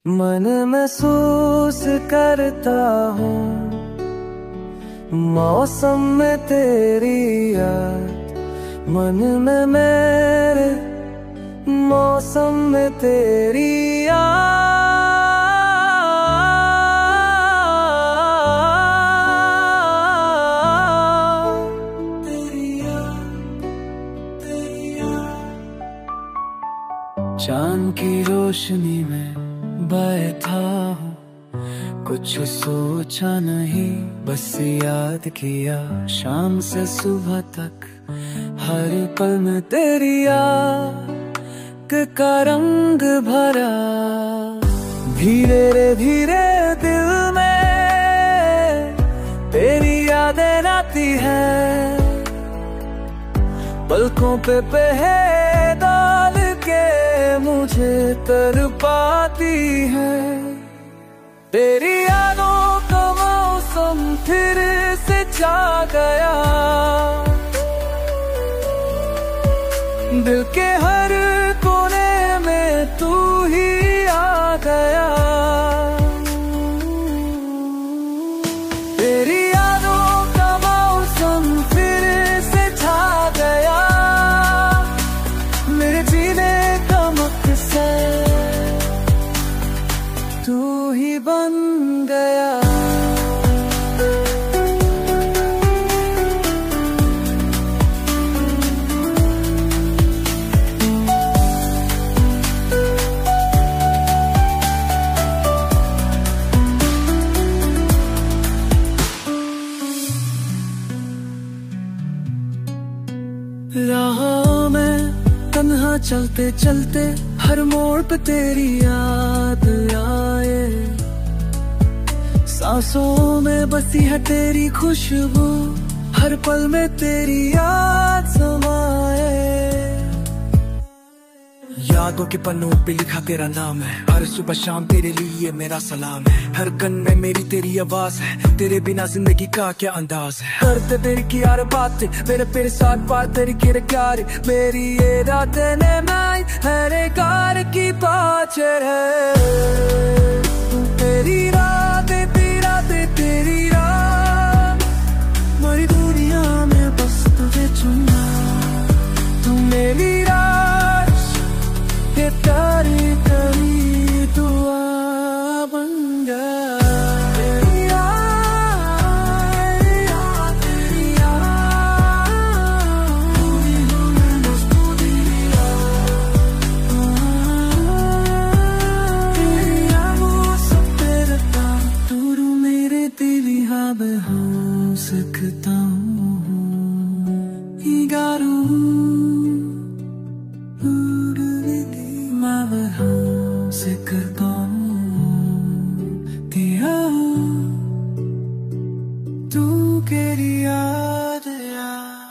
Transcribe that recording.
मन महसूस करता हूँ मौसम में तेरी याद, मन में मेरे मौसम में तेरी याद। चांद की रोशनी में बैठा हूँ, कुछ सोचा नहीं बस याद किया। शाम से सुबह तक हर पल में तेरी याद का रंग भरा। धीरे धीरे दिल में तेरी यादें आती है, पलकों पे है डाल के मुझे तड़पाती है। तेरी यादों का मौसम फिर से छा गया, दिल के हर कोने में तू ही आ गया। तेरी यादों का मौसम फिर से छा गया, मेरे जीने का मकसद तू ही बन गया। राहों में तन्हा चलते चलते हर मोड़ पे तेरी याद आए, सांसों में बसी है तेरी खुशबू, हर पल में तेरी याद समाए। यादों के पन्नों पे लिखा तेरा नाम है, हर सुबह शाम तेरे लिए मेरा सलाम है। हर गन में मेरी तेरी आवाज है, तेरे बिना जिंदगी का क्या अंदाज है। करते तेरी की यार बातें मेरे साथ बात तेरी किरकार, मेरी ये रातें ने मैं हरे कार की पाचर है। तेरी रातें तेरी रात, मेरी दुनिया में बस तुझे चुना। तू मेरी ये तारी तारी दुआ बन गया। तेरी याद, तेरी याद, पूरी हो मैं बस पूरी याद। तेरी यादों सब तेरे पास दूर मेरे दिली हाब हो सकता हूँ। गारू से करता हूँ दिया तू केरी याद याद।